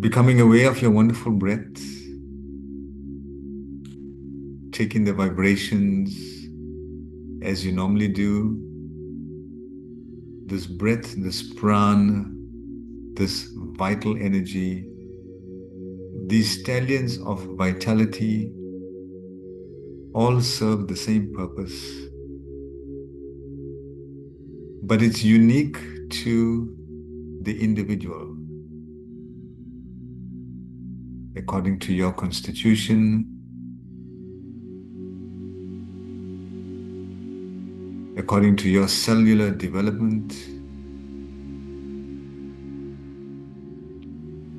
Becoming aware of your wonderful breath, taking the vibrations as you normally do. This breath, this prana, this vital energy, these stallions of vitality all serve the same purpose, but it's unique to the individual. According to your constitution, according to your cellular development.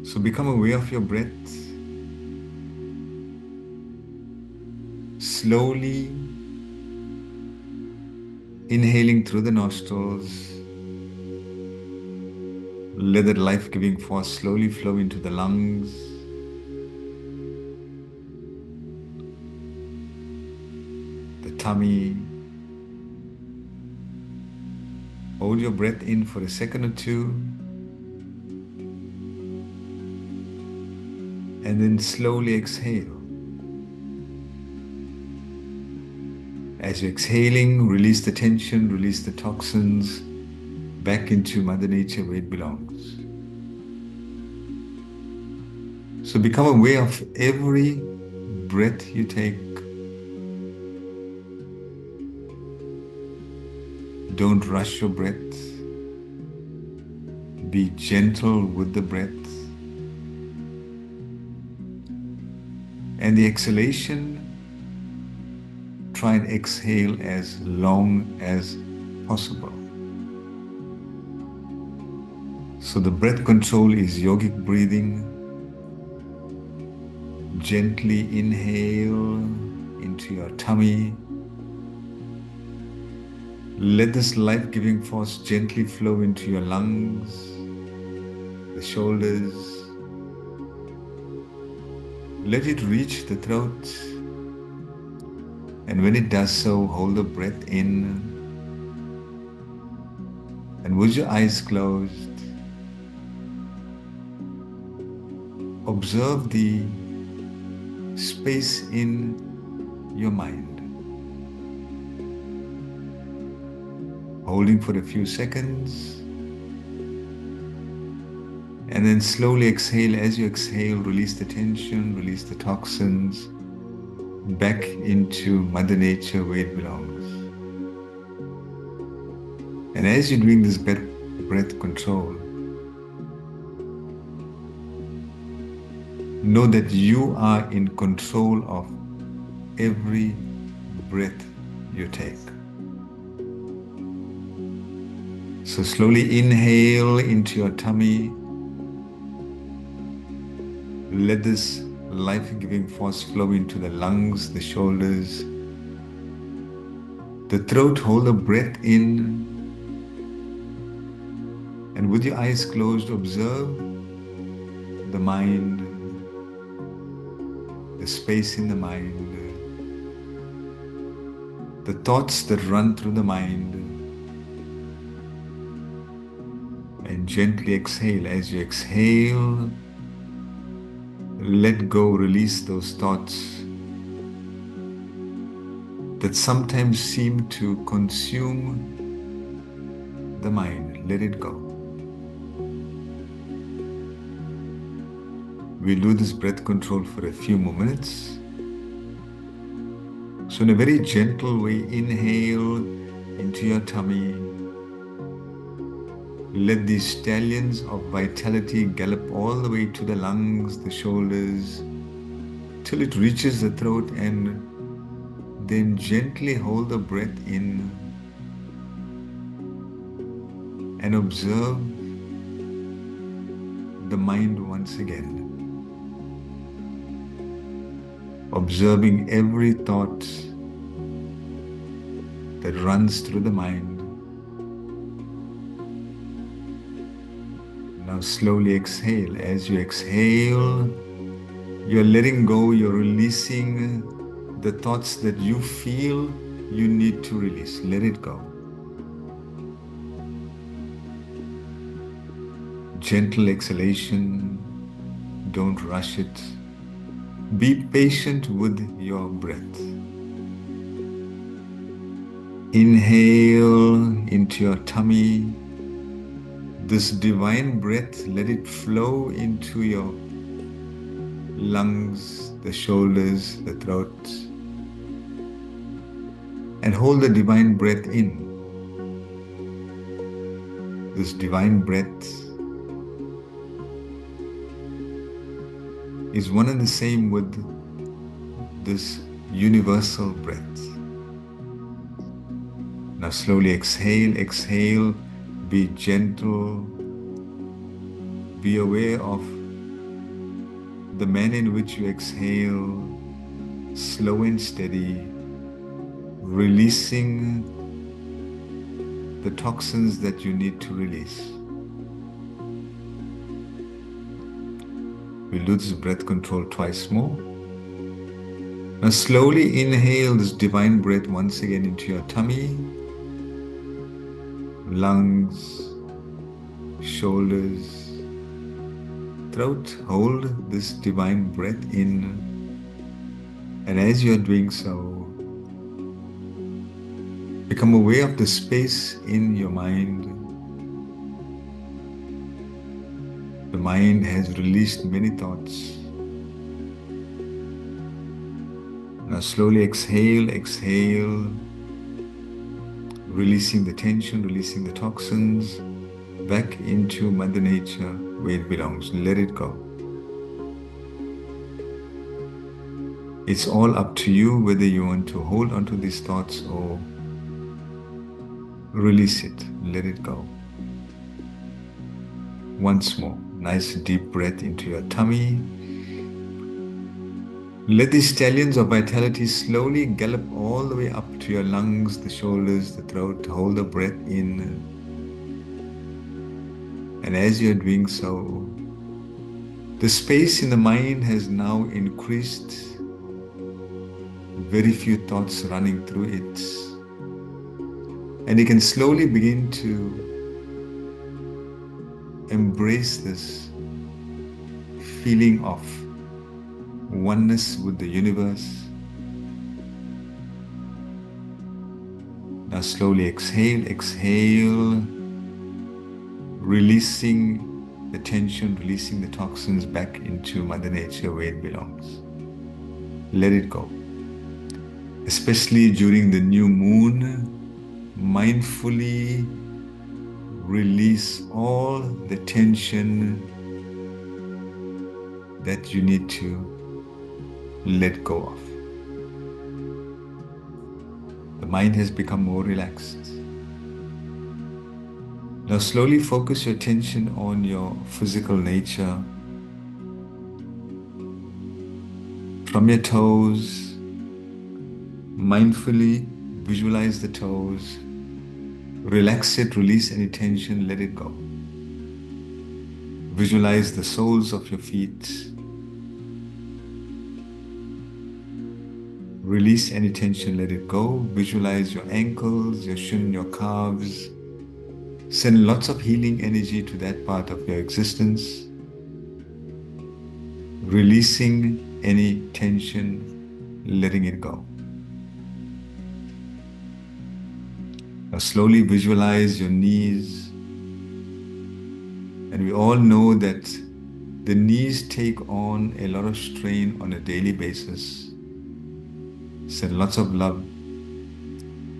So become aware of your breath. Slowly inhaling through the nostrils. Let that life-giving force slowly flow into the lungs. The tummy. Hold your breath in for a second or two. And then slowly exhale. As you're exhaling, release the tension, release the toxins back into Mother Nature where it belongs. So become aware of every breath you take. Don't rush your breath. Be gentle with the breath. And the exhalation, try and exhale as long as possible. So the breath control is yogic breathing. Gently inhale into your tummy. Let this life-giving force gently flow into your lungs, the shoulders. Let it reach the throat. And when it does so, hold the breath in. And with your eyes closed, observe the space in your mind. Holding for a few seconds. And then slowly exhale. As you exhale, release the tension, release the toxins back into Mother Nature where it belongs. And as you're doing this breath control, know that you are in control of every breath you take. So slowly inhale into your tummy. Let this life-giving force flow into the lungs, the shoulders, the throat. Hold the breath in. And with your eyes closed, observe the mind, the space in the mind, the thoughts that run through the mind. And gently exhale. As you exhale, let go, release those thoughts that sometimes seem to consume the mind. Let it go. We'll do this breath control for a few more minutes. So in a very gentle way, inhale into your tummy. Let these stallions of vitality gallop all the way to the lungs, the shoulders, till it reaches the throat, and then gently hold the breath in and observe the mind once again. Observing every thought that runs through the mind. Now slowly exhale. As you exhale, you're letting go, you're releasing the thoughts that you feel you need to release. Let it go. Gentle exhalation. Don't rush it. Be patient with your breath. Inhale into your tummy. This divine breath, let it flow into your lungs, the shoulders, the throat. And hold the divine breath in. This divine breath is one and the same with this universal breath. Now slowly exhale, exhale, be gentle, be aware of the manner in which you exhale, slow and steady, releasing the toxins that you need to release. We'll do this breath control twice more. Now slowly inhale this divine breath once again into your tummy, lungs, shoulders, throat. Hold this divine breath in, and as you are doing so, become aware of the space in your mind. The mind has released many thoughts. Now slowly exhale, exhale, releasing the tension, releasing the toxins back into Mother Nature where it belongs. Let it go. It's all up to you whether you want to hold onto these thoughts or release it. Let it go. Once more, nice deep breath into your tummy. Let the stallions of vitality slowly gallop all the way up to your lungs, the shoulders, the throat. Hold the breath in. And as you're doing so, the space in the mind has now increased. Very few thoughts running through it. And you can slowly begin to embrace this feeling of oneness with the universe. Now slowly exhale, exhale, releasing the tension, releasing the toxins back into Mother Nature where it belongs. Let it go. Especially during the new moon, mindfully release all the tension that you need to let go of. The mind has become more relaxed. Now slowly focus your attention on your physical nature. From your toes, mindfully visualize the toes. Relax it, release any tension, let it go. Visualize the soles of your feet. Release any tension, let it go. Visualize your ankles, your shin, your calves. Send lots of healing energy to that part of your existence. Releasing any tension, letting it go. Now slowly visualize your knees. And we all know that the knees take on a lot of strain on a daily basis. Send lots of love.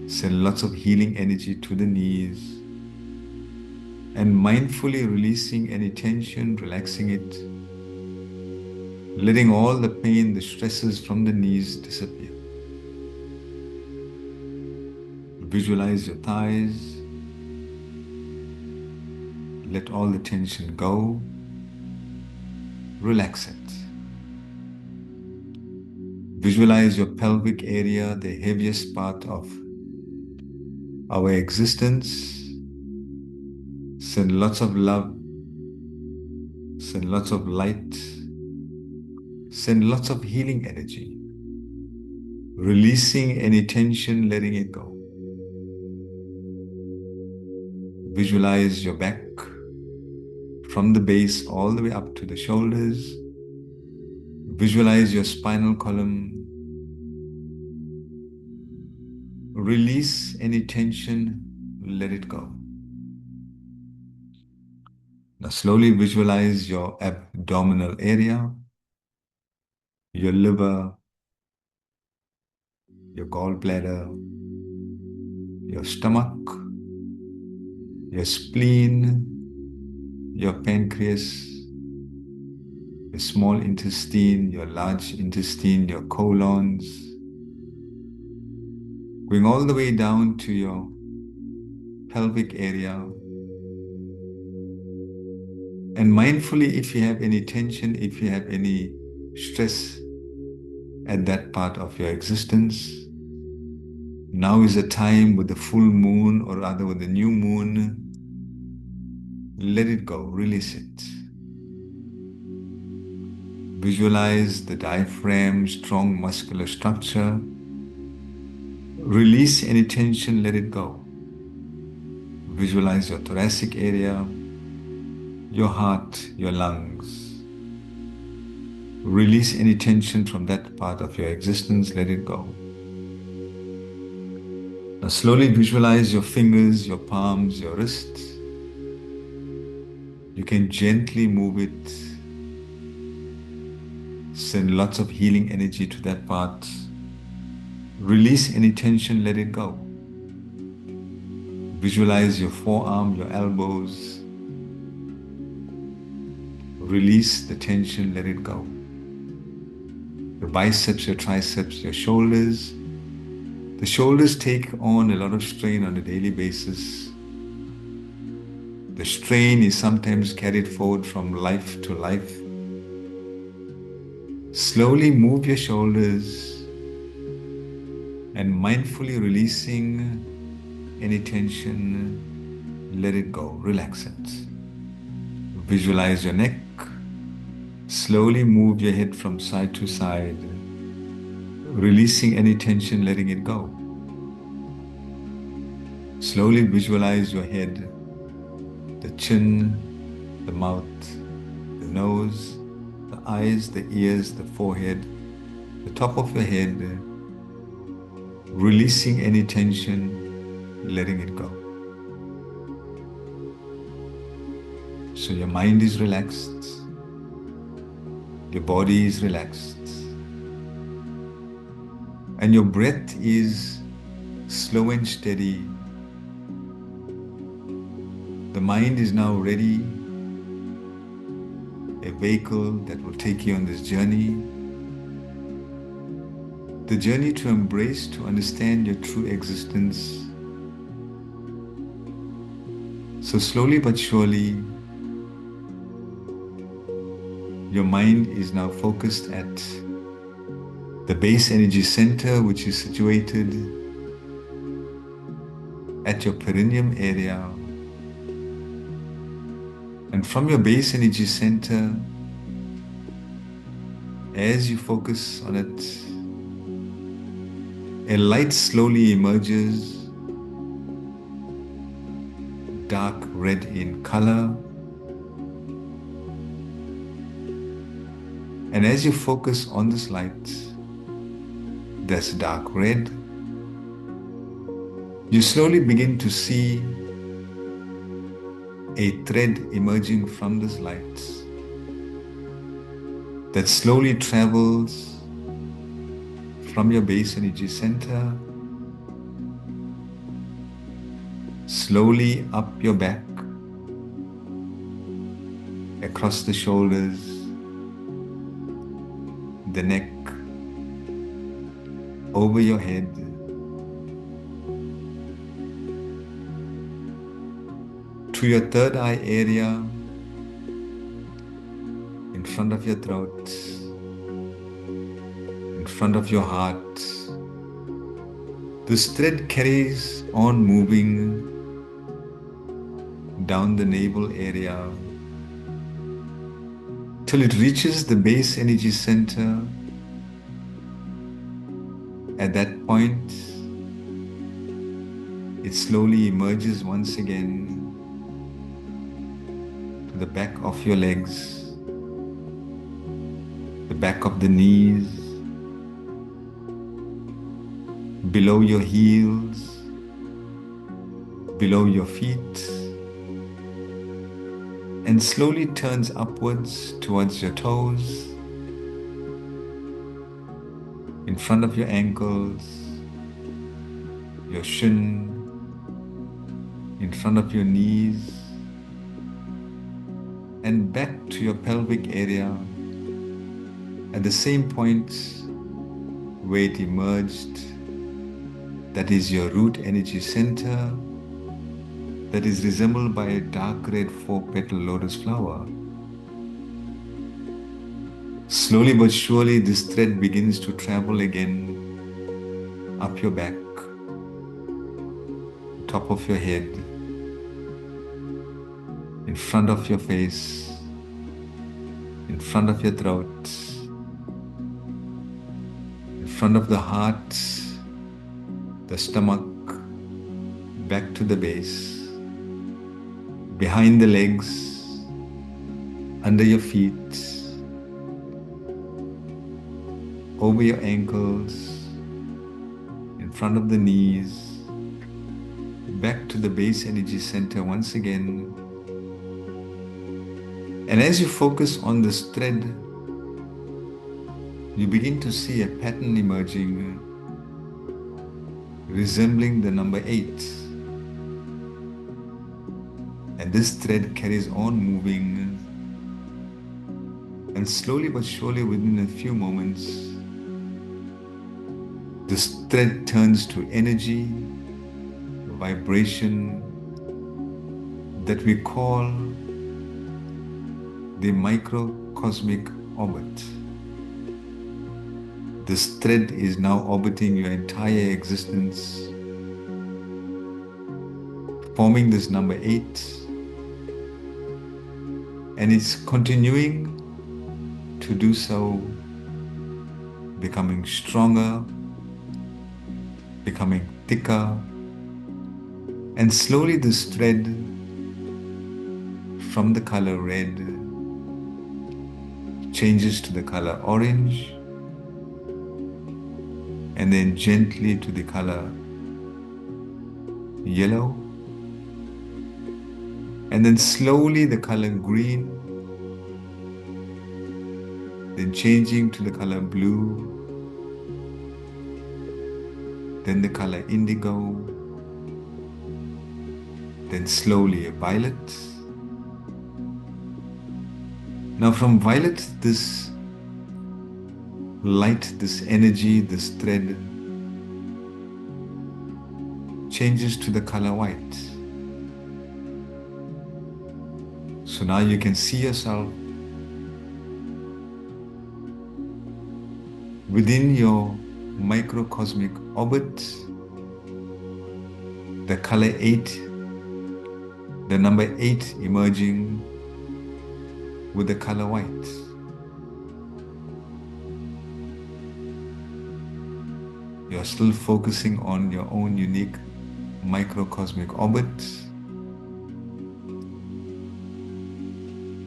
Send lots of healing energy to the knees. And mindfully releasing any tension, relaxing it. Letting all the pain, the stresses from the knees disappear. Visualize your thighs. Let all the tension go. Relax it. Visualize your pelvic area, the heaviest part of our existence. Send lots of love. Send lots of light. Send lots of healing energy. Releasing any tension, letting it go. Visualize your back from the base all the way up to the shoulders. Visualize your spinal column. Release any tension, let it go. Now slowly visualize your abdominal area, your liver, your gallbladder, your stomach, your spleen, your pancreas, your small intestine, your large intestine, your colons, going all the way down to your pelvic area. And mindfully, if you have any tension, if you have any stress at that part of your existence, now is the time with the full moon, or rather with the new moon. Let it go, release it. Visualize the diaphragm, strong muscular structure. Release any tension, let it go. Visualize your thoracic area, your heart, your lungs. Release any tension from that part of your existence, let it go. Now slowly visualize your fingers, your palms, your wrists. You can gently move it. Send lots of healing energy to that part. Release any tension, let it go. Visualize your forearm, your elbows. Release the tension, let it go. Your biceps, your triceps, your shoulders. The shoulders take on a lot of strain on a daily basis. The strain is sometimes carried forward from life to life. Slowly move your shoulders and mindfully releasing any tension, let it go, relax it. Visualize your neck. Slowly move your head from side to side, releasing any tension, letting it go. Slowly visualize your head, the chin, the mouth, the nose, the eyes, the ears, the forehead, the top of your head, releasing any tension, letting it go. So your mind is relaxed, your body is relaxed, and your breath is slow and steady. The mind is now ready, a vehicle that will take you on this journey. The journey to embrace, to understand your true existence. So slowly but surely, your mind is now focused at the base energy center, which is situated at your perineum area. And from your base energy center, as you focus on it, a light slowly emerges, dark red in color. And as you focus on this light, that's dark red, you slowly begin to see a thread emerging from this light that slowly travels from your base energy center, slowly up your back, across the shoulders, the neck, over your head, to your third eye area, in front of your throat, in front of your heart. This thread carries on moving down the navel area till it reaches the base energy center. At that point, it slowly emerges once again to the back of your legs, the back of the knees, below your heels, below your feet, and slowly turns upwards towards your toes, in front of your ankles, your shin, in front of your knees, and back to your pelvic area at the same point where it emerged. That is your root energy center, that is resembled by a dark red 4-petal lotus flower. Slowly but surely this thread begins to travel again up your back, top of your head, in front of your face, in front of your throat, in front of the heart, the stomach, back to the base, behind the legs, under your feet, over your ankles, in front of the knees, back to the base energy center once again. And as you focus on this thread, you begin to see a pattern emerging resembling the number 8. And this thread carries on moving, and slowly but surely within a few moments, this thread turns to energy, vibration that we call the microcosmic orbit. This thread is now orbiting your entire existence, forming this number 8, and it's continuing to do so, becoming stronger, becoming thicker, and slowly this thread from the color red changes to the color orange, and then gently to the color yellow, and then slowly the color green, then changing to the color blue, then the color indigo, then slowly a violet. Now from violet, this light, this energy, this thread changes to the color white. So now you can see yourself within your microcosmic orbit, the color 8, the number 8 emerging with the color white. You're still focusing on your own unique microcosmic orbit.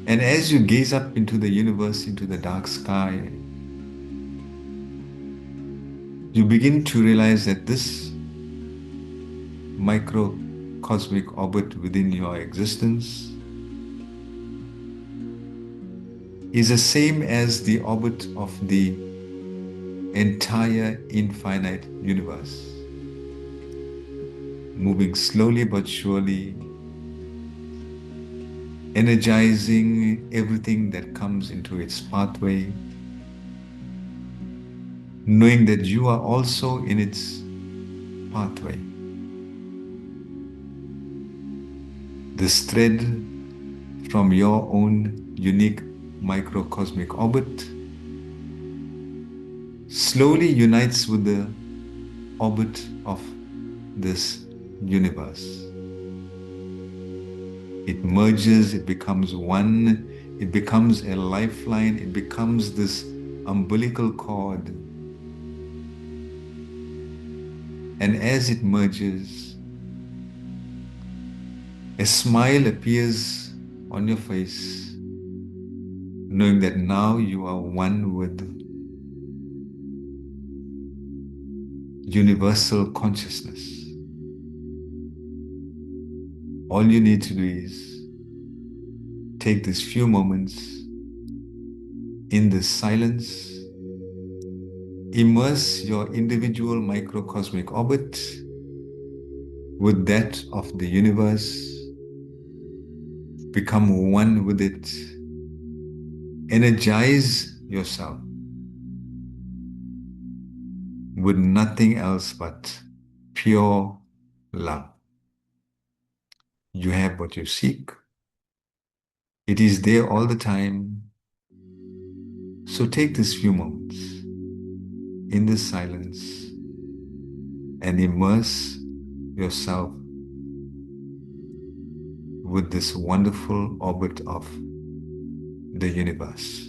And as you gaze up into the universe, into the dark sky, you begin to realize that this microcosmic orbit within your existence is the same as the orbit of the entire infinite universe, moving slowly but surely, energizing everything that comes into its pathway, knowing that you are also in its pathway. This thread from your own unique microcosmic orbit slowly unites with the orbit of this universe. It merges, it becomes one, it becomes a lifeline, it becomes this umbilical cord. And as it merges, a smile appears on your face, knowing that now you are one with universal consciousness. All you need to do is take these few moments in this silence, immerse your individual microcosmic orbit with that of the universe, become one with it, energize yourself with nothing else but pure love. You have what you seek. It is there all the time. So take these few moments in this silence and immerse yourself with this wonderful orbit of the universe.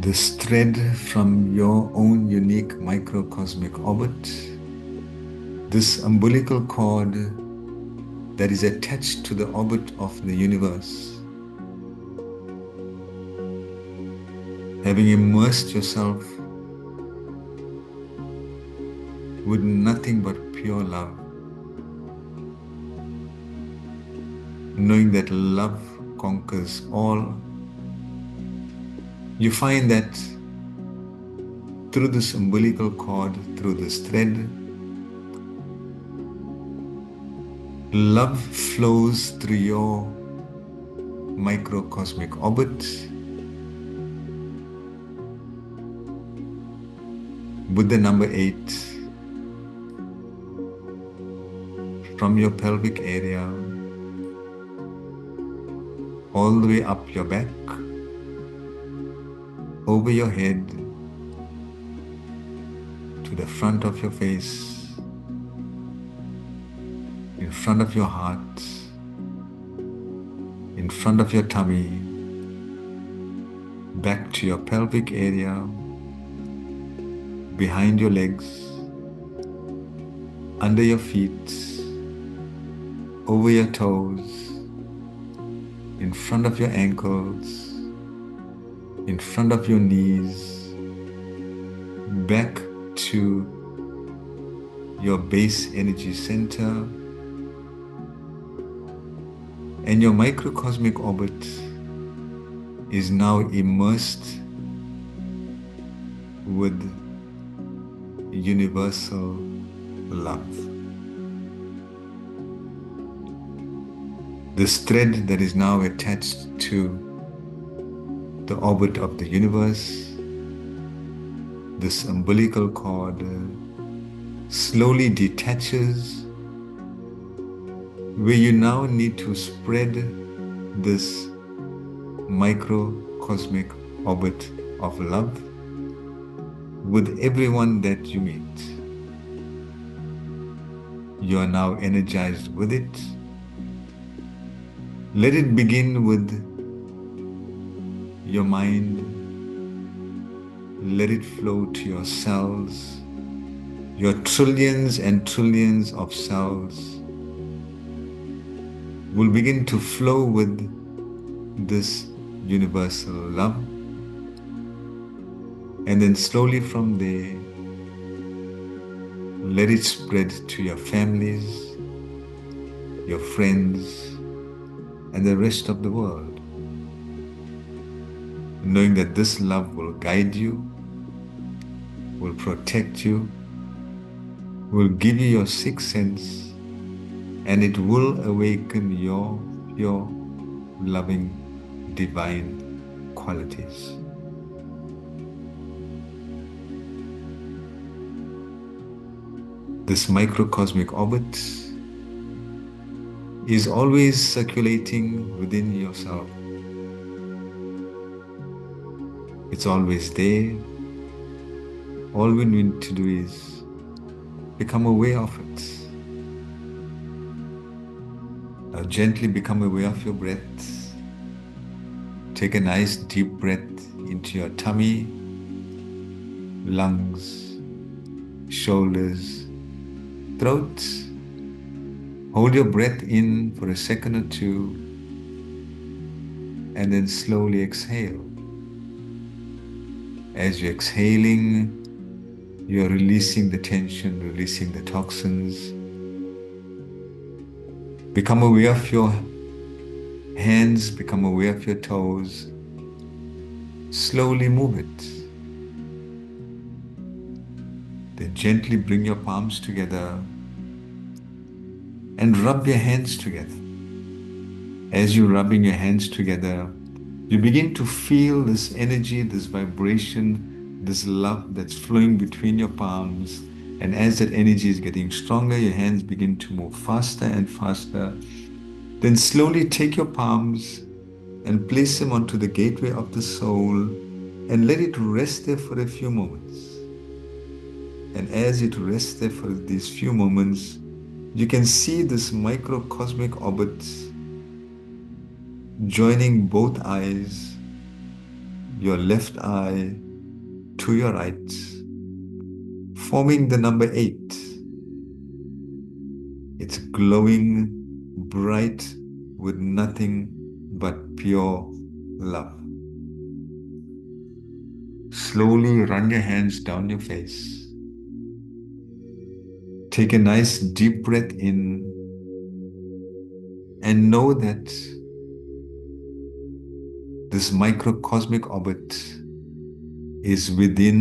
this thread from your own unique microcosmic orbit, this umbilical cord that is attached to the orbit of the universe, having immersed yourself with nothing but pure love, knowing that love conquers all, you find that through this umbilical cord, through this thread, love flows through your microcosmic orbit with the number 8 from your pelvic area all the way up your back, over your head, to the front of your face, in front of your heart, in front of your tummy, back to your pelvic area, behind your legs, under your feet, over your toes, in front of your ankles, in front of your knees, back to your base energy center, and your microcosmic orbit is now immersed with universal love. This thread that is now attached to the orbit of the universe, this umbilical cord, slowly detaches, where you now need to spread this microcosmic orbit of love with everyone that you meet. You are now energized with it. Let it begin with your mind. Let it flow to your cells, your trillions and trillions of cells will begin to flow with this universal love. And then slowly from there, let it spread to your families, your friends, and the rest of the world, knowing that this love will guide you, will protect you, will give you your sixth sense, and it will awaken your pure, loving, divine qualities. This microcosmic orbit is always circulating within yourself. It's always there. All we need to do is become aware of it. Now gently become aware of your breath. Take a nice deep breath into your tummy, lungs, shoulders, throat. Hold your breath in for a second or two and then slowly exhale. As you're exhaling, you're releasing the tension, releasing the toxins. Become aware of your hands, become aware of your toes. Slowly move it. Then gently bring your palms together and rub your hands together. As you're rubbing your hands together, you begin to feel this energy, this vibration, this love that's flowing between your palms. And as that energy is getting stronger, your hands begin to move faster and faster. Then slowly take your palms and place them onto the gateway of the soul and let it rest there for a few moments. And as it rests there for these few moments, you can see this microcosmic orbit joining both eyes, your left eye to your right, forming the number 8. It's glowing bright with nothing but pure love. Slowly run your hands down your face. Take a nice deep breath in and know that this microcosmic orbit is within